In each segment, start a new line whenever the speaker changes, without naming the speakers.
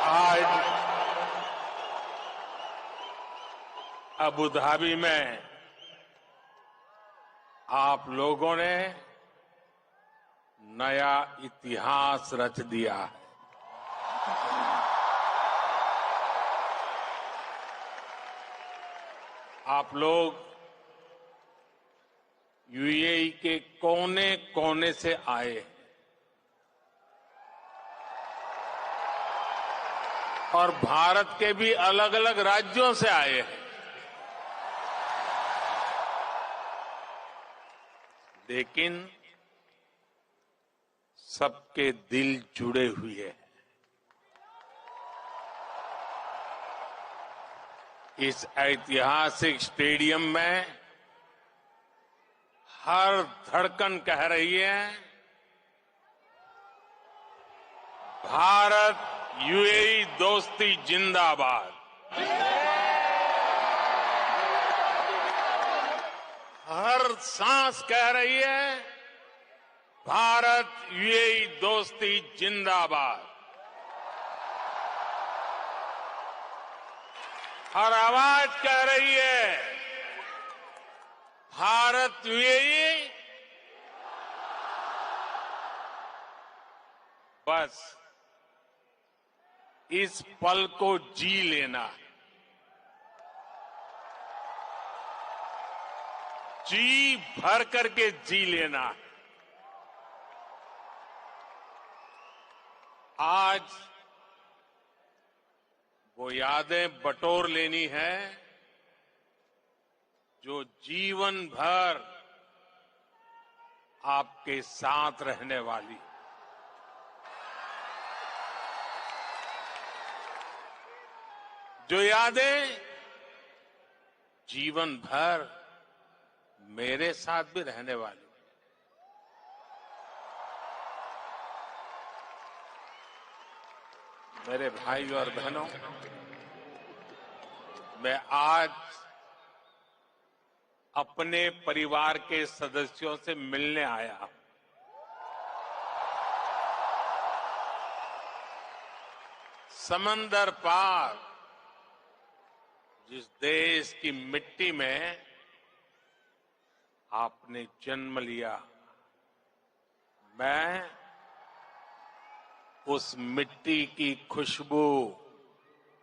आज Abu Dhabi में आप लोगों ने नया इतिहास रच दिया है। आप लोग यूएई के कोने कोने से आए हैं और भारत के भी अलग अलग राज्यों से आए हैं, लेकिन सबके दिल जुड़े हुए हैं। इस ऐतिहासिक स्टेडियम में हर धड़कन कह रही है, भारत यूएई दोस्ती जिंदाबाद। हर सांस कह रही है, भारत यूएई दोस्ती जिंदाबाद। हर आवाज कह रही है, भारत यूएई। बस इस पल को जी लेना है, जी भर करके जी लेना है। आज वो यादें बटोर लेनी है जो जीवन भर आपके साथ रहने वाली। जो यादें जीवन भर मेरे साथ भी रहने वाली। मेरे भाई और बहनों, मैं आज अपने परिवार के सदस्यों से मिलने आया हूं। समंदर पार जिस देश की मिट्टी में आपने जन्म लिया, मैं उस मिट्टी की खुशबू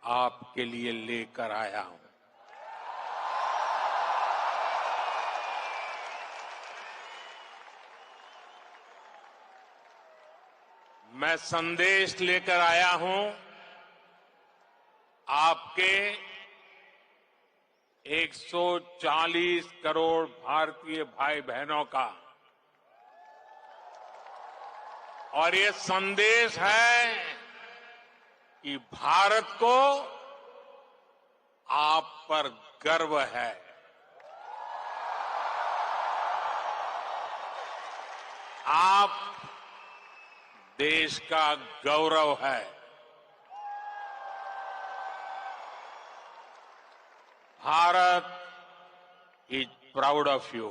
आपके लिए लेकर आया हूं। मैं संदेश लेकर आया हूं आपके 140 करोड़ भारतीय भाई बहनों का, और ये संदेश है कि भारत को आप पर गर्व है। आप देश का गौरव है। Bharat is proud of you.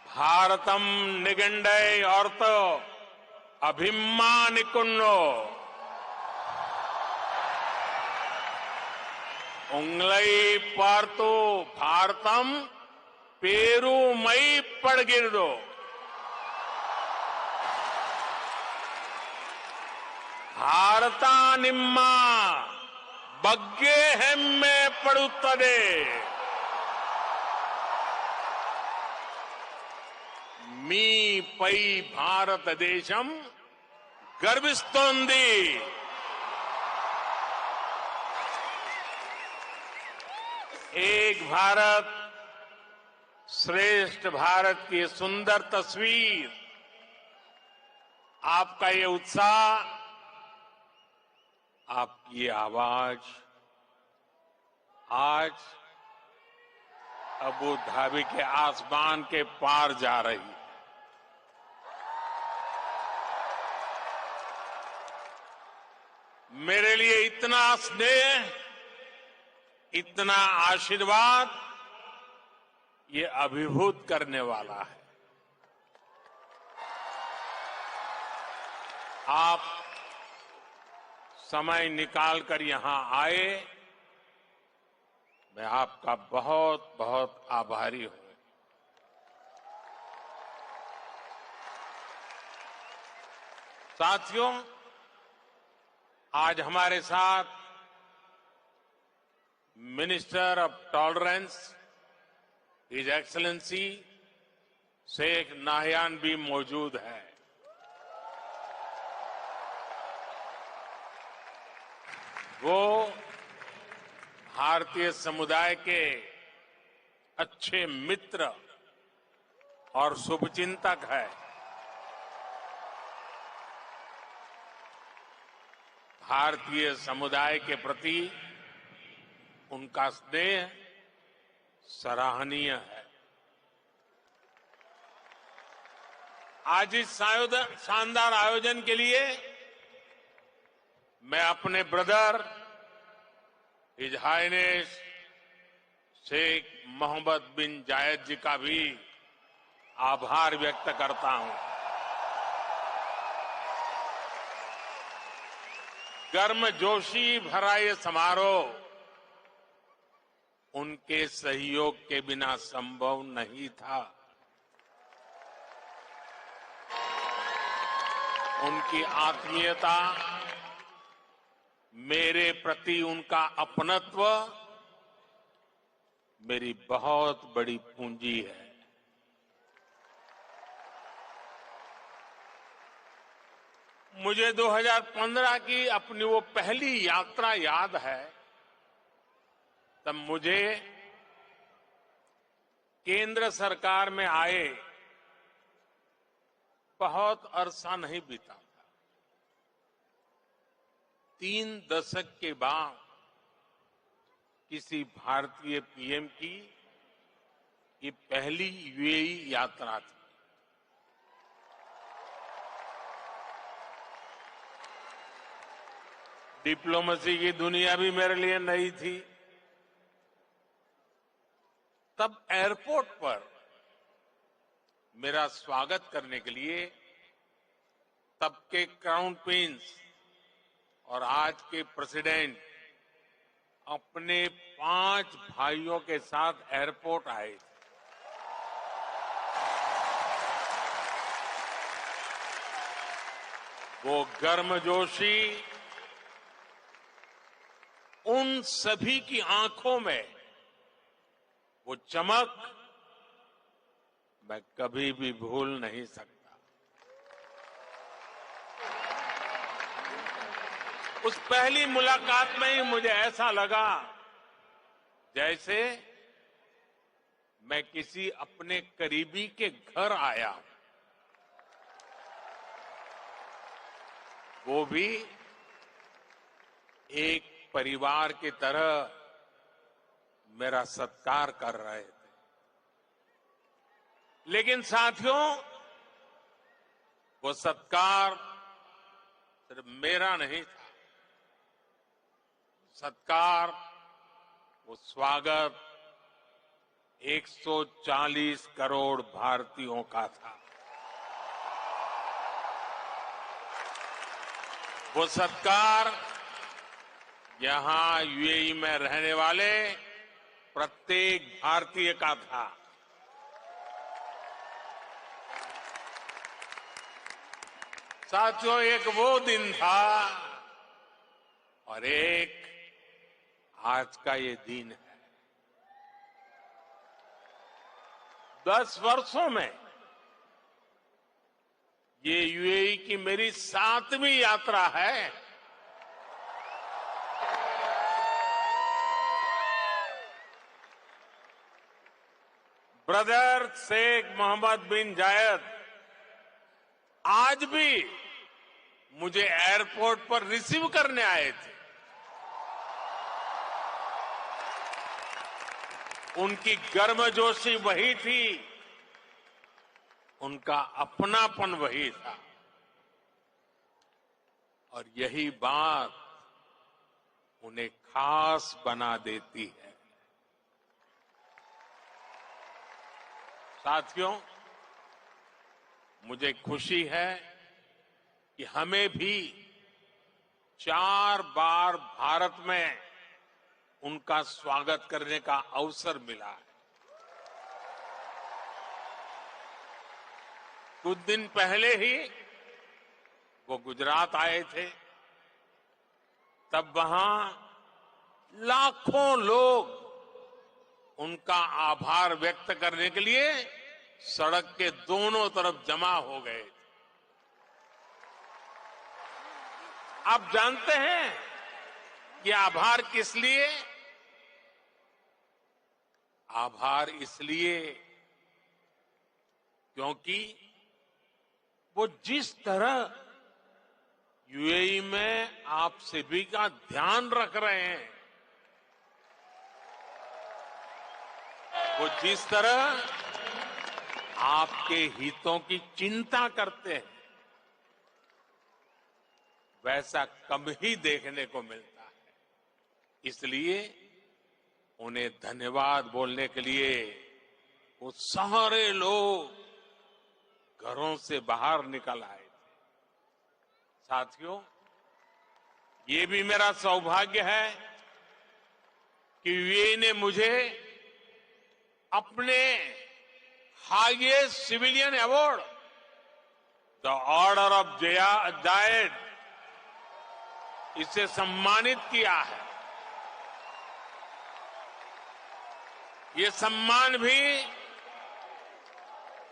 भारतम निगंडय अर्थ अभिमानिकुन्नो उंगलई पार्तो भारतम पेरूमई पड़गिरदो। भारता निम्मा बग्गे हेम्मे पड़ुत्तदे। मी पै भारत देशम गर्विस्तोंदी। एक भारत श्रेष्ठ भारत की सुंदर तस्वीर, आपका ये उत्साह, आपकी ये आवाज आज अबू धाबी के आसमान के पार जा रही है। मेरे लिए इतना स्नेह, इतना आशीर्वाद, ये अभिभूत करने वाला है। आप समय निकालकर यहां आए, मैं आपका बहुत बहुत आभारी हूं। साथियों, आज हमारे साथ minister of tolerance his excellency Sheikh Nahyan भी मौजूद है। वो भारतीय समुदाय के अच्छे मित्र और शुभचिंतक है। भारतीय समुदाय के प्रति उनका स्नेह सराहनीय है। आज इस शानदार आयोजन के लिए मैं अपने brother his highness Sheikh Mohammed bin Zayed ji का भी आभार व्यक्त करता हूं। गर्मजोशी भरा ये समारोह उनके सहयोग के बिना संभव नहीं था। उनकी आत्मीयता, मेरे प्रति उनका अपनत्व मेरी बहुत बड़ी पूंजी है। मुझे 2015 की अपनी वो पहली यात्रा याद है। तब मुझे केंद्र सरकार में आए बहुत अरसा नहीं बीता था। 3 दशक के बाद किसी भारतीय पीएम की ये पहली यूएई यात्रा थी। डिप्लोमेसी की दुनिया भी मेरे लिए नई थी। तब एयरपोर्ट पर मेरा स्वागत करने के लिए तब के क्राउन प्रिंस और आज के प्रेसिडेंट अपने 5 भाइयों के साथ एयरपोर्ट आए थे। वो गर्मजोशी उन सभी की आंखों में वो चमक मैं कभी भी भूल नहीं सकता। उस पहली मुलाकात में ही मुझे ऐसा लगा जैसे मैं किसी अपने करीबी के घर आया हूं। वो भी एक परिवार की तरह मेरा सत्कार कर रहे थे। लेकिन साथियों, वो सत्कार सिर्फ मेरा नहीं था। सत्कार, वो स्वागत 140 करोड़ भारतीयों का था। वो सत्कार यहां यूएई में रहने वाले प्रत्येक भारतीय का था। साथियों, एक वो दिन था और एक आज का ये दिन है। 10 वर्षों में ये यूएई की मेरी 7वीं यात्रा है। ब्रदर शेख मोहम्मद बिन जायद आज भी मुझे एयरपोर्ट पर रिसीव करने आए थे। उनकी गर्मजोशी वही थी, उनका अपनापन वही था। और यही बात उन्हें खास बना देती है। साथियों, मुझे खुशी है कि हमें भी 4 बार भारत में उनका स्वागत करने का अवसर मिला है। कुछ दिन पहले ही वो गुजरात आए थे, तब वहां लाखों लोग उनका आभार व्यक्त करने के लिए सड़क के दोनों तरफ जमा हो गए। आप जानते हैं कि आभार किस लिए? आभार इसलिए क्योंकि वो जिस तरह यूएई में आप सभी का ध्यान रख रहे हैं, वो जिस तरह आपके हितों की चिंता करते हैं, वैसा कम ही देखने को मिलता है। इसलिए उन्हें धन्यवाद बोलने के लिए वो सारे लोग घरों से बाहर निकल आए थे। साथियों, ये भी मेरा सौभाग्य है कि यूएई ने मुझे अपने highest civilian award the order of Zayed इससे सम्मानित किया है। ये सम्मान भी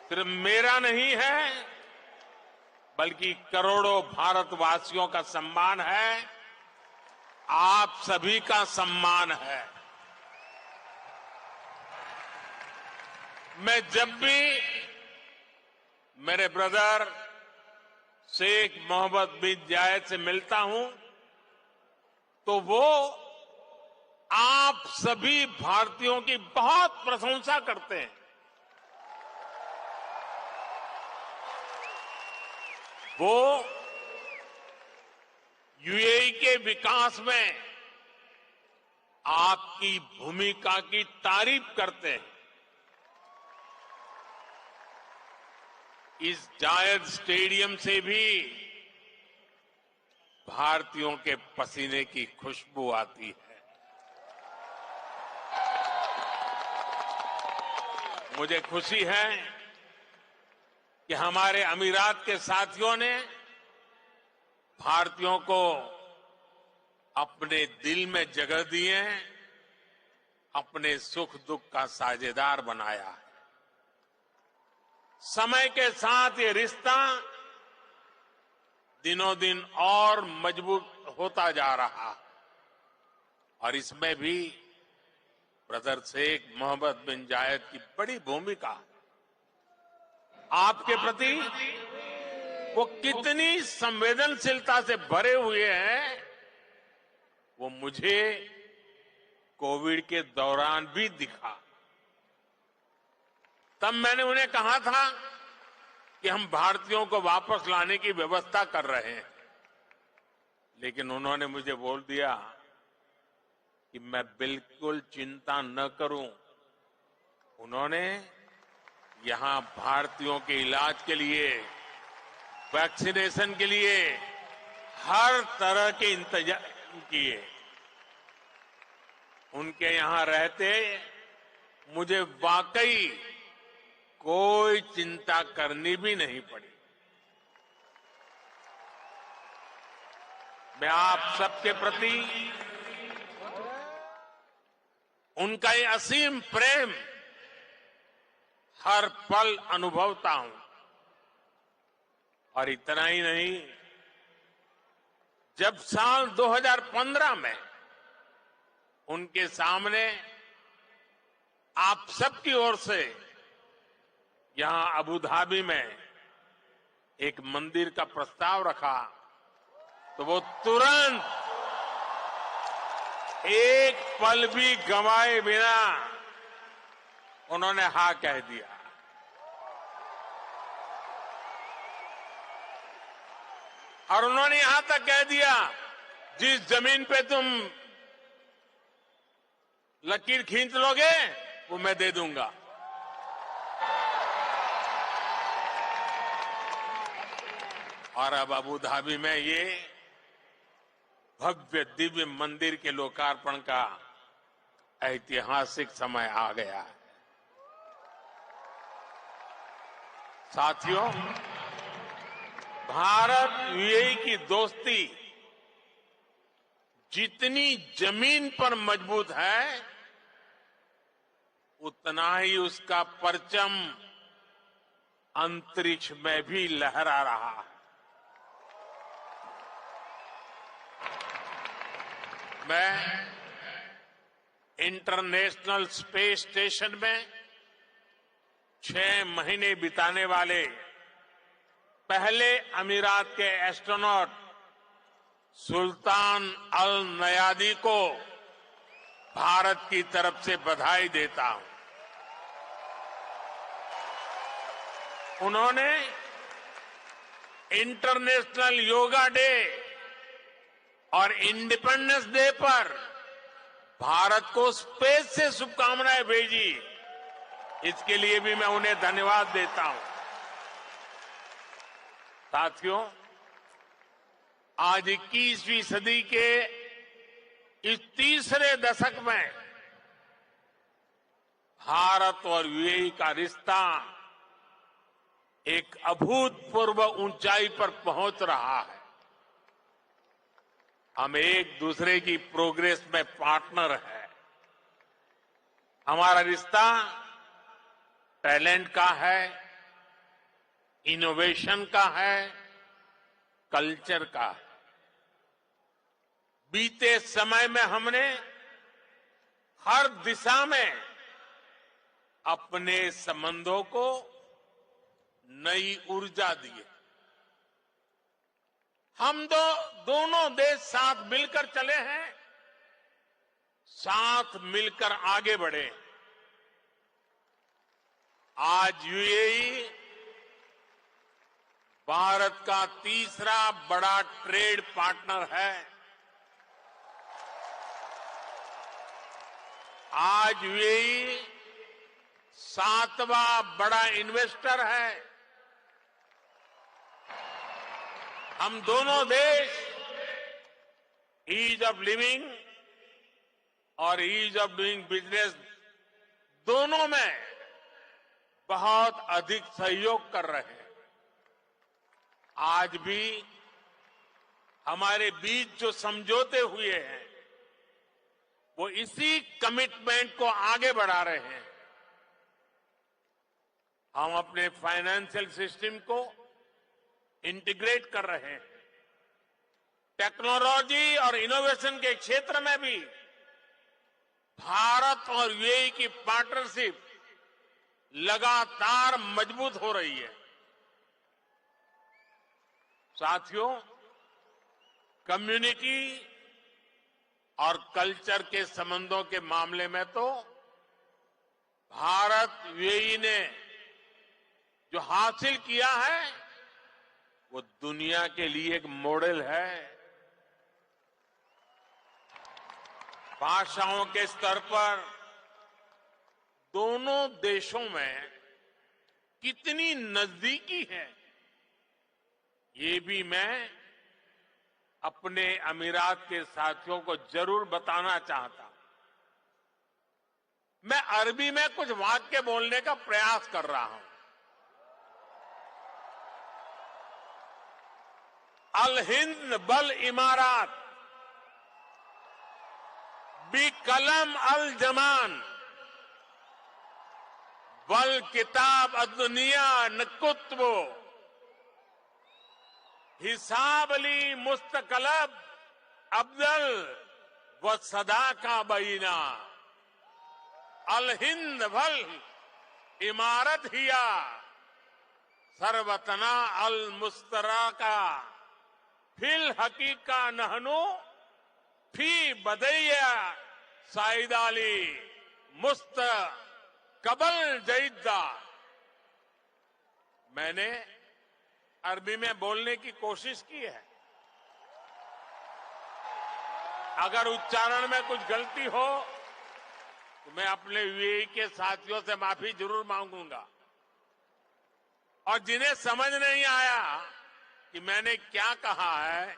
सिर्फ मेरा नहीं है, बल्कि करोड़ों भारतवासियों का सम्मान है, आप सभी का सम्मान है। मैं जब भी मेरे ब्रदर शेख मोहम्मद बिन जायद से मिलता हूं, तो वो आप सभी भारतीयों की बहुत प्रशंसा करते हैं। वो यूएई के विकास में आपकी भूमिका की तारीफ करते हैं। इस जायद स्टेडियम से भी भारतीयों के पसीने की खुशबू आती है। मुझे खुशी है कि हमारे अमीरात के साथियों ने भारतीयों को अपने दिल में जगह दी है, अपने सुख दुख का साझेदार बनाया है। समय के साथ ये रिश्ता दिनों दिन और मजबूत होता जा रहा, और इसमें भी ब्रदर शेख मोहम्मद बिन जायद की बड़ी भूमिका। आपके प्रति वो कितनी संवेदनशीलता से भरे हुए हैं, वो मुझे कोविड के दौरान भी दिखा। तब मैंने उन्हें कहा था कि हम भारतीयों को वापस लाने की व्यवस्था कर रहे हैं, लेकिन उन्होंने मुझे बोल दिया कि मैं बिल्कुल चिंता न करूं। उन्होंने यहां भारतीयों के इलाज के लिए, वैक्सीनेशन के लिए हर तरह के इंतजाम किए। उनके यहां रहते मुझे वाकई कोई चिंता करनी भी नहीं पड़ी। मैं आप सबके प्रति उनका ये असीम प्रेम हर पल अनुभवता हूं। और इतना ही नहीं, जब साल 2015 में उनके सामने आप सबकी ओर से यहां अबू धाबी में एक मंदिर का प्रस्ताव रखा, तो वो तुरंत एक पल भी गंवाए बिना उन्होंने हाँ कह दिया। और उन्होंने यहां तक कह दिया, जिस जमीन पे तुम लकीर खींच लोगे वो मैं दे दूंगा। और अब अबू धाबी में ये भव्य दिव्य मंदिर के लोकार्पण का ऐतिहासिक समय आ गया है। साथियों, भारत यूएई की दोस्ती जितनी जमीन पर मजबूत है, उतना ही उसका परचम अंतरिक्ष में भी लहरा रहा है। मैं इंटरनेशनल स्पेस स्टेशन में 6 महीने बिताने वाले पहले अमीरात के एस्ट्रोनॉट सुल्तान अल नयादी को भारत की तरफ से बधाई देता हूं। उन्होंने इंटरनेशनल योगा डे और इंडिपेंडेंस डे पर भारत को स्पेस से शुभकामनाएं भेजी। इसके लिए भी मैं उन्हें धन्यवाद देता हूं। साथियों, आज 21वीं सदी के इस तीसरे दशक में भारत और यूएई का रिश्ता एक अभूतपूर्व ऊंचाई पर पहुंच रहा है। हम एक दूसरे की प्रोग्रेस में पार्टनर हैं। हमारा रिश्ता टैलेंट का है, इनोवेशन का है, कल्चर का है। बीते समय में हमने हर दिशा में अपने संबंधों को नई ऊर्जा दी है। हम दोनों देश साथ मिलकर चले हैं, साथ मिलकर आगे बढ़े। आज यूएई भारत का तीसरा बड़ा ट्रेड पार्टनर है। आज यूएई 7वां बड़ा इन्वेस्टर है। हम दोनों देश ईज ऑफ लिविंग और ईज ऑफ डूइंग बिजनेस दोनों में बहुत अधिक सहयोग कर रहे हैं। आज भी हमारे बीच जो समझौते हुए हैं, वो इसी कमिटमेंट को आगे बढ़ा रहे हैं। हम अपने फाइनेंशियल सिस्टम को इंटीग्रेट कर रहे हैं। टेक्नोलॉजी और इनोवेशन के क्षेत्र में भी भारत और यूएई की पार्टनरशिप लगातार मजबूत हो रही है। साथियों, कम्युनिटी और कल्चर के संबंधों के मामले में तो भारत यूएई ने जो हासिल किया है, वो दुनिया के लिए एक मॉडल है। भाषाओं के स्तर पर दोनों देशों में कितनी नजदीकी है, ये भी मैं अपने अमीरात के साथियों को जरूर बताना चाहता हूं। मैं अरबी में कुछ वाक्य बोलने का प्रयास कर रहा हूं। अल हिंद बल इमारात बी कलम अल जमान वल किताब अदुनिया नकुत्बो हिसाब अली मुस्तकलब अब्दल व सदा का बीना अल हिंद भल इमारत हिया सरवतना अल मुस्तरा का फिल हकीका नहनो फी बदैया साइदाली मुस्त कबल जईदा। मैंने अरबी में बोलने की कोशिश की है। अगर उच्चारण में कुछ गलती हो तो मैं अपने यूएई के साथियों से माफी जरूर मांगूंगा, और जिन्हें समझ नहीं आया कि मैंने क्या कहा है,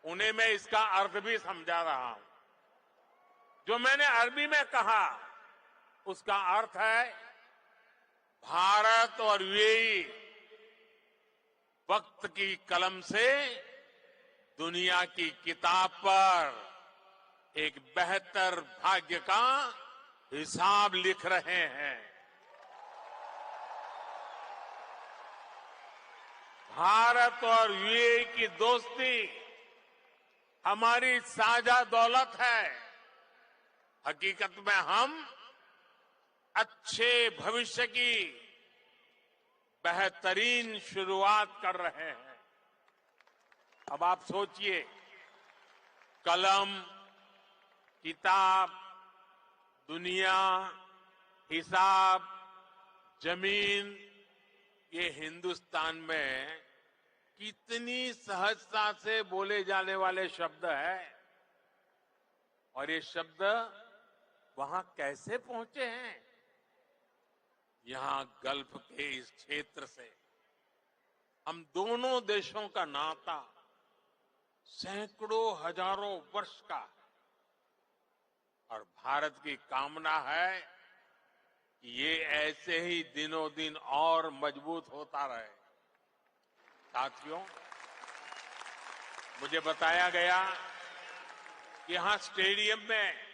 उन्हें मैं इसका अर्थ भी समझा रहा हूं। जो मैंने अरबी में कहा उसका अर्थ है भारत और यूएई वक्त की कलम से दुनिया की किताब पर एक बेहतर भाग्य का हिसाब लिख रहे हैं। भारत और यूएई की दोस्ती हमारी साझा दौलत है। हकीकत में हम अच्छे भविष्य की बेहतरीन शुरुआत कर रहे हैं। अब आप सोचिए, कलम, किताब, दुनिया, हिसाब, जमीन, ये हिंदुस्तान में कितनी सहजता से बोले जाने वाले शब्द हैं, और ये शब्द वहां कैसे पहुंचे हैं? यहां गल्फ के इस क्षेत्र से हम दोनों देशों का नाता सैकड़ों हजारों वर्ष का है, और भारत की कामना है कि ये ऐसे ही दिनों दिन और मजबूत होता रहे। साथियों, मुझे बताया गया कि यहां स्टेडियम में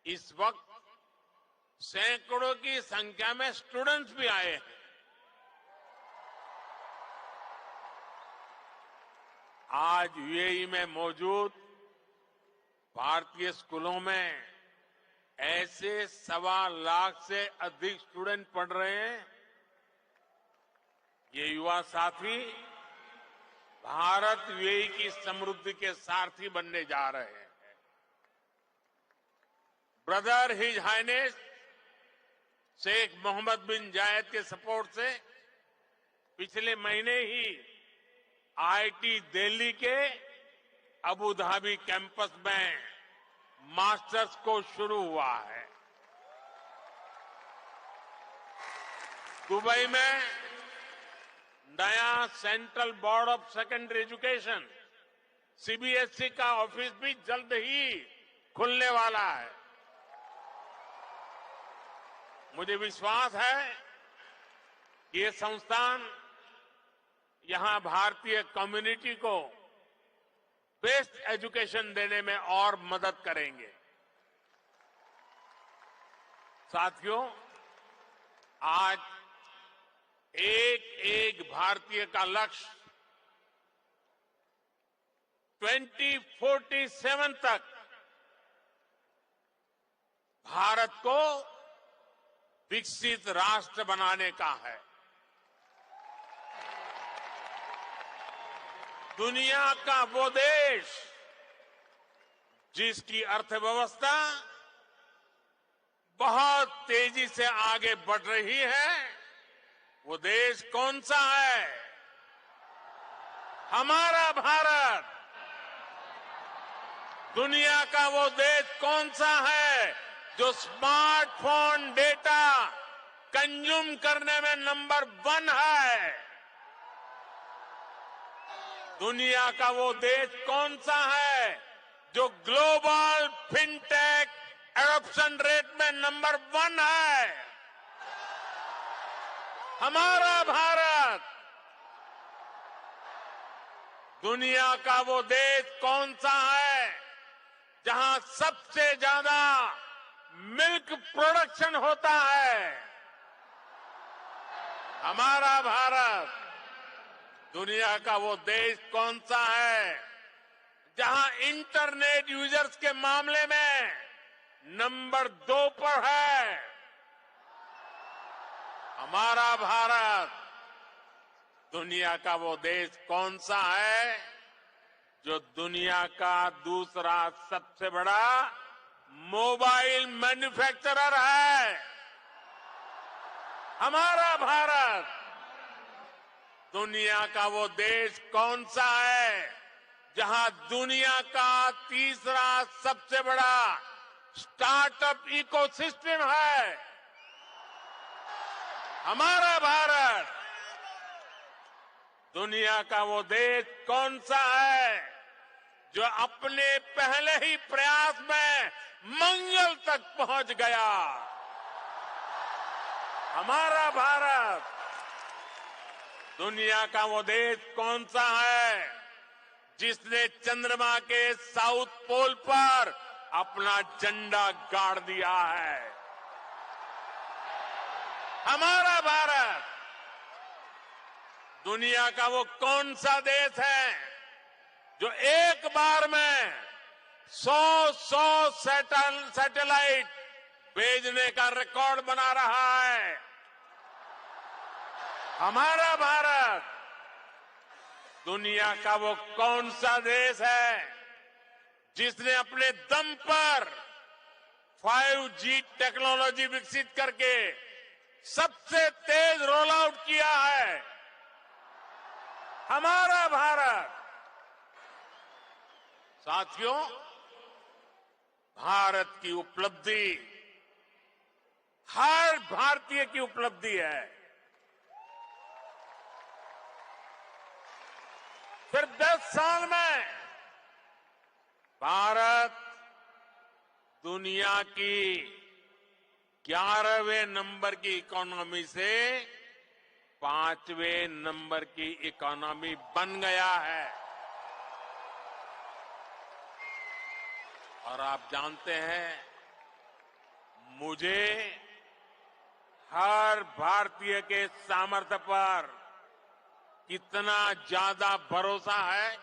इस वक्त सैकड़ों की संख्या में स्टूडेंट्स भी आए हैं। आज यूएई में मौजूद भारतीय स्कूलों में ऐसे 1.25 लाख से अधिक स्टूडेंट पढ़ रहे हैं। ये युवा साथी भारत यूएई की समृद्धि के सारथी बनने जा रहे हैं। Brother his highness Sheikh Mohammed bin Zayed के सपोर्ट से पिछले महीने ही आईआईटी दिल्ली के अबू धाबी कैंपस में मास्टर्स कोर्स शुरू हुआ है। दुबई में नया central board of secondary education CBSE का ऑफिस भी जल्द ही खुलने वाला है। मुझे विश्वास है कि ये संस्थान यहां भारतीय कम्युनिटी को बेस्ट एजुकेशन देने में और मदद करेंगे। साथियों, आज एक एक भारतीय का लक्ष्य 2047 तक भारत को विकसित राष्ट्र बनाने का है। दुनिया का वो देश जिसकी अर्थव्यवस्था बहुत तेजी से आगे बढ़ रही है, वो देश कौन सा है? हमारा भारत। दुनिया का वो देश कौन सा है जो स्मार्टफोन डेटा कंज्यूम करने में नंबर 1 है? दुनिया का वो देश कौन सा है जो ग्लोबल फिनटेक एडॉप्शन रेट में नंबर 1 है? हमारा भारत। दुनिया का वो देश कौन सा है जहां सबसे ज्यादा मिल्क प्रोडक्शन होता है? हमारा भारत। दुनिया का वो देश कौन सा है जहां इंटरनेट यूजर्स के मामले में नंबर 2 पर है? हमारा भारत। दुनिया का वो देश कौन सा है जो दुनिया का दूसरा सबसे बड़ा मोबाइल मैन्युफैक्चरर है? हमारा भारत। दुनिया का वो देश कौन सा है जहां दुनिया का तीसरा सबसे बड़ा स्टार्टअप इकोसिस्टम है? हमारा भारत। दुनिया का वो देश कौन सा है जो अपने पहले ही प्रयास में मंगल तक पहुंच गया? हमारा भारत। दुनिया का वो देश कौन सा है जिसने चंद्रमा के साउथ पोल पर अपना झंडा गाड़ दिया है? हमारा भारत। दुनिया का वो कौन सा देश है जो एक बार में 100 सैटेलाइट भेजने का रिकॉर्ड बना रहा है? हमारा भारत। दुनिया का वो कौन सा देश है जिसने अपने दम पर 5G टेक्नोलॉजी विकसित करके सबसे तेज रोल आउट किया है? हमारा भारत। साथियों, भारत की उपलब्धि हर भारतीय की उपलब्धि है। फिर 10 साल में भारत दुनिया की 11वें नंबर की इकोनॉमी से 5वें नंबर की इकोनॉमी बन गया है। और आप जानते हैं, मुझे हर भारतीय के सामर्थ्य पर कितना ज्यादा भरोसा है,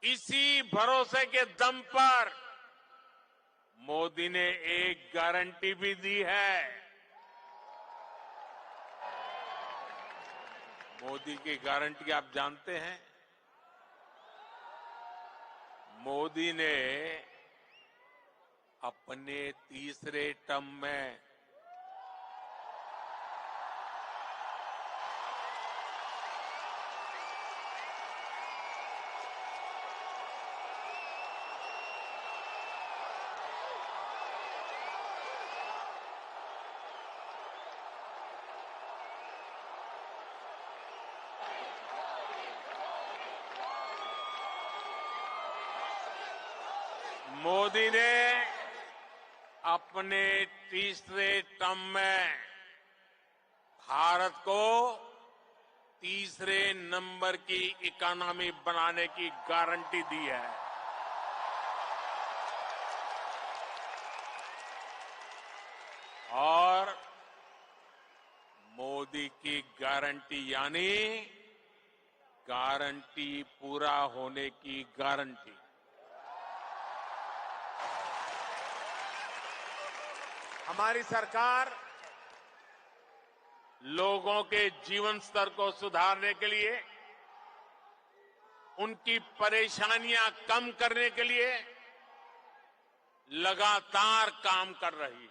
इसी भरोसे के दम पर मोदी ने एक गारंटी भी दी है। मोदी की गारंटी आप जानते हैं? मोदी ने अपने तीसरे टर्म में मोदी ने अपने तीसरे टर्म में भारत को तीसरे नंबर की इकोनॉमी बनाने की गारंटी दी है। और मोदी की गारंटी यानी गारंटी पूरा होने की गारंटी। हमारी सरकार लोगों के जीवन स्तर को सुधारने के लिए, उनकी परेशानियां कम करने के लिए लगातार काम कर रही है।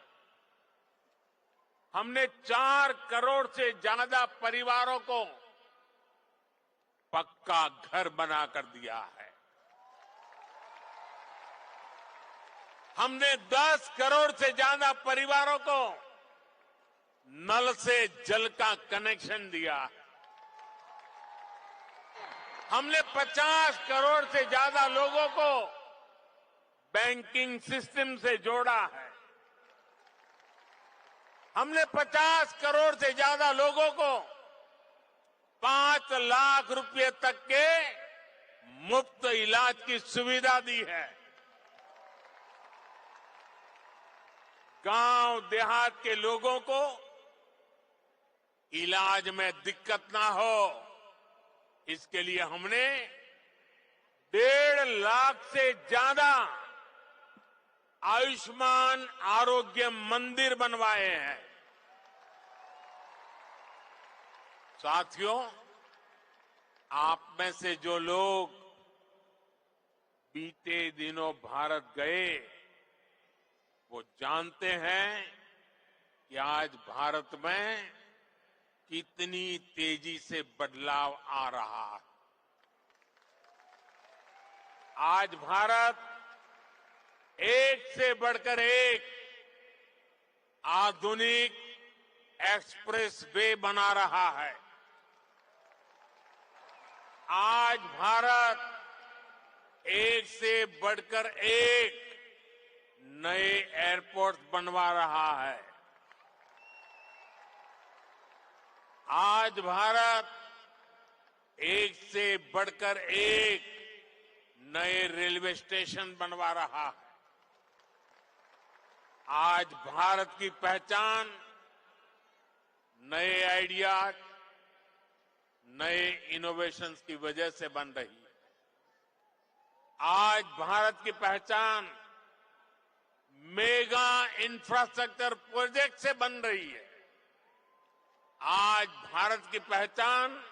हमने 4 करोड़ से ज्यादा परिवारों को पक्का घर बनाकर दिया है। हमने 10 करोड़ से ज्यादा परिवारों को नल से जल का कनेक्शन दिया है। हमने 50 करोड़ से ज्यादा लोगों को बैंकिंग सिस्टम से जोड़ा है। हमने 50 करोड़ से ज्यादा लोगों को 5 लाख रुपए तक के मुफ्त इलाज की सुविधा दी है। गांव देहात के लोगों को इलाज में दिक्कत ना हो, इसके लिए हमने 1.5 लाख से ज्यादा आयुष्मान आरोग्य मंदिर बनवाए हैं। साथियों, आप में से जो लोग बीते दिनों भारत गए, वो जानते हैं कि आज भारत में कितनी तेजी से बदलाव आ रहा है। आज भारत एक से बढ़कर एक आधुनिक एक्सप्रेस वे बना रहा है। आज भारत एक से बढ़कर एक नए एयरपोर्ट बनवा रहा है। आज भारत एक से बढ़कर एक नए रेलवे स्टेशन बनवा रहा है। आज भारत की पहचान नए आइडियाज, नए इनोवेशंस की वजह से बन रही है। आज भारत की पहचान मेगा इंफ्रास्ट्रक्चर प्रोजेक्ट से बन रही है। आज भारत की पहचान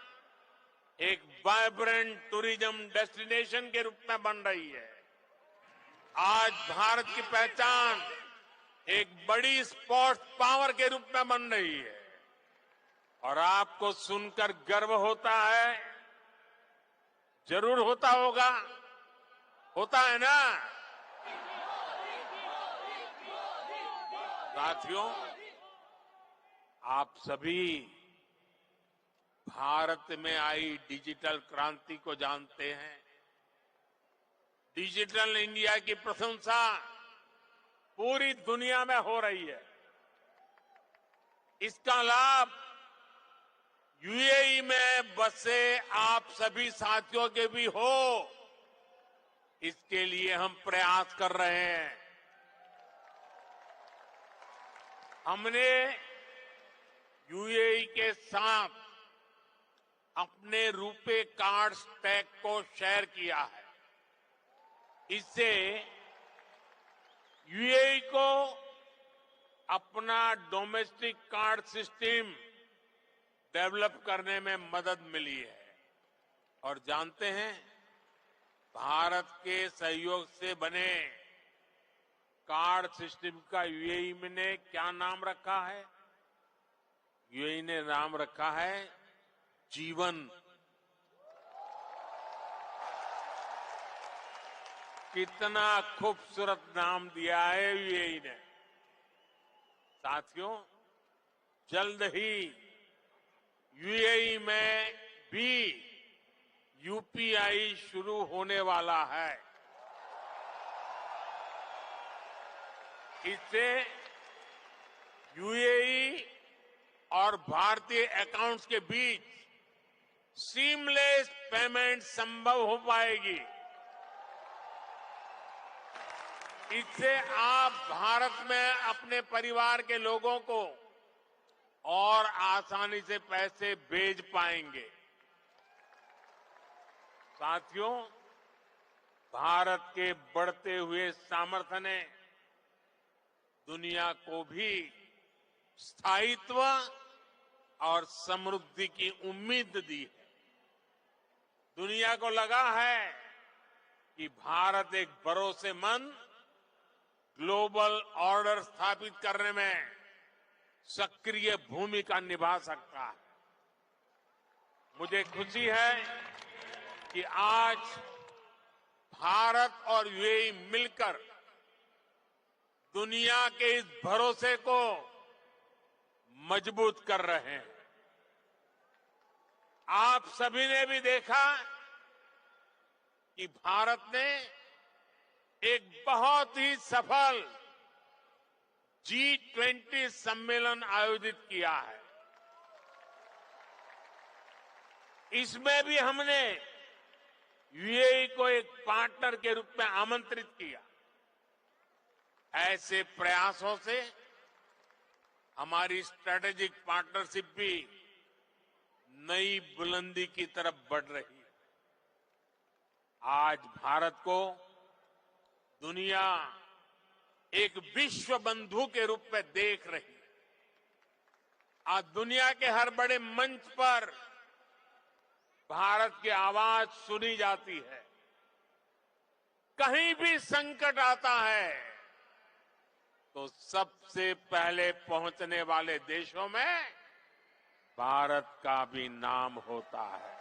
एक वाइब्रेंट टूरिज्म डेस्टिनेशन के रूप में बन रही है। आज भारत की पहचान एक बड़ी स्पोर्ट्स पावर के रूप में बन रही है। और आपको सुनकर गर्व होता है, जरूर होता होगा, होता है ना साथियों। आप सभी भारत में आई डिजिटल क्रांति को जानते हैं। डिजिटल इंडिया की प्रशंसा पूरी दुनिया में हो रही है। इसका लाभ यूएई में बसे आप सभी साथियों के भी हो, इसके लिए हम प्रयास कर रहे हैं। हमने यूएई के साथ अपने रुपे कार्ड स्टैक को शेयर किया है। इससे यूएई को अपना डोमेस्टिक कार्ड सिस्टम डेवलप करने में मदद मिली है। और जानते हैं, भारत के सहयोग से बने कार्ड सिस्टम का यूएई ने क्या नाम रखा है? यूएई ने नाम रखा है जीवन। कितना खूबसूरत नाम दिया है यूएई ने। साथियों, जल्द ही यूएई में भी यूपीआई शुरू होने वाला है। इससे यूएई और भारतीय अकाउंट्स के बीच सीमलेस पेमेंट संभव हो पाएगी। इससे आप भारत में अपने परिवार के लोगों को और आसानी से पैसे भेज पाएंगे। साथियों, भारत के बढ़ते हुए सामर्थ्य ने दुनिया को भी स्थायित्व और समृद्धि की उम्मीद दी है। दुनिया को लगा है कि भारत एक भरोसेमंद ग्लोबल ऑर्डर स्थापित करने में सक्रिय भूमिका निभा सकता है। मुझे खुशी है कि आज भारत और यूएई मिलकर दुनिया के इस भरोसे को मजबूत कर रहे हैं। आप सभी ने भी देखा कि भारत ने एक बहुत ही सफल G20 सम्मेलन आयोजित किया है। इसमें भी हमने यूएई को एक पार्टनर के रूप में आमंत्रित किया। ऐसे प्रयासों से हमारी स्ट्रेटेजिक पार्टनरशिप भी नई बुलंदी की तरफ बढ़ रही है। आज भारत को दुनिया एक विश्व बंधु के रूप में देख रही है। आज दुनिया के हर बड़े मंच पर भारत की आवाज सुनी जाती है। कहीं भी संकट आता है तो सबसे पहले पहुंचने वाले देशों में भारत का भी नाम होता है।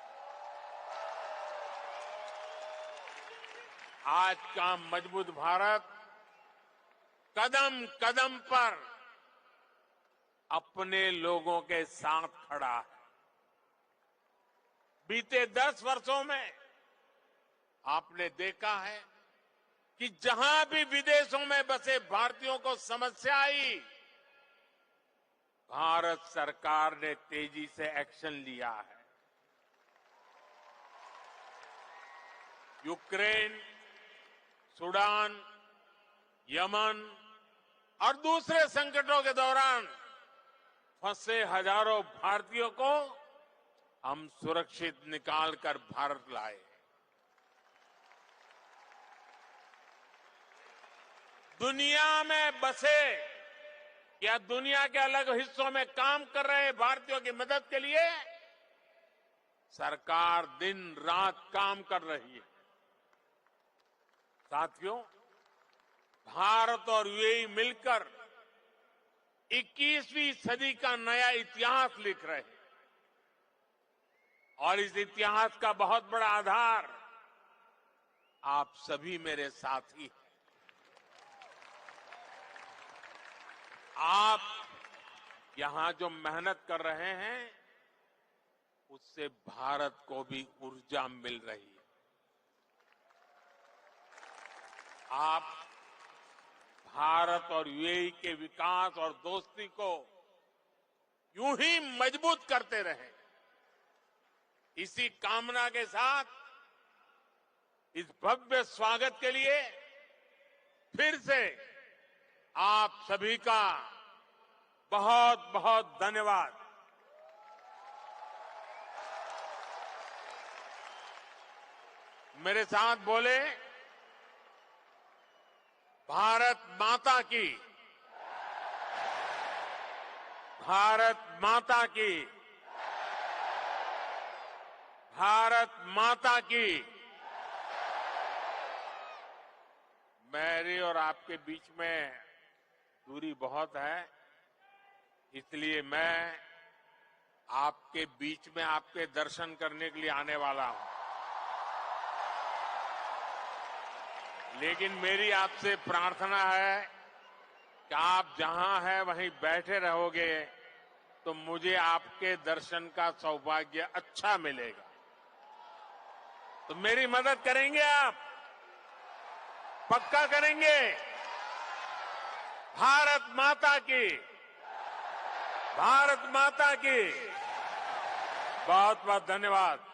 आज का मजबूत भारत कदम कदम पर अपने लोगों के साथ खड़ा है। बीते 10 वर्षों में आपने देखा है कि जहां भी विदेशों में बसे भारतीयों को समस्या आई, भारत सरकार ने तेजी से एक्शन लिया है। यूक्रेन, सूडान, यमन और दूसरे संकटों के दौरान फंसे हजारों भारतीयों को हम सुरक्षित निकालकर भारत लाए। दुनिया में बसे या दुनिया के अलग हिस्सों में काम कर रहे भारतीयों की मदद के लिए सरकार दिन रात काम कर रही है। साथियों, भारत और यूएई मिलकर 21वीं सदी का नया इतिहास लिख रहे हैं और इस इतिहास का बहुत बड़ा आधार आप सभी मेरे साथी हैं। आप यहां जो मेहनत कर रहे हैं उससे भारत को भी ऊर्जा मिल रही है। आप भारत और यूएई के विकास और दोस्ती को यूं ही मजबूत करते रहे, इसी कामना के साथ इस भव्य स्वागत के लिए फिर से आप सभी का बहुत बहुत धन्यवाद। मेरे साथ बोले, भारत माता की, भारत माता की, भारत माता की। मेरी और आपके बीच में दूरी बहुत है, इसलिए मैं आपके बीच में आपके दर्शन करने के लिए आने वाला हूं। लेकिन मेरी आपसे प्रार्थना है कि आप जहां हैं वहीं बैठे रहोगे तो मुझे आपके दर्शन का सौभाग्य अच्छा मिलेगा। तो मेरी मदद करेंगे आप? पक्का करेंगे? भारत माता की, भारत माता की। बहुत बहुत धन्यवाद।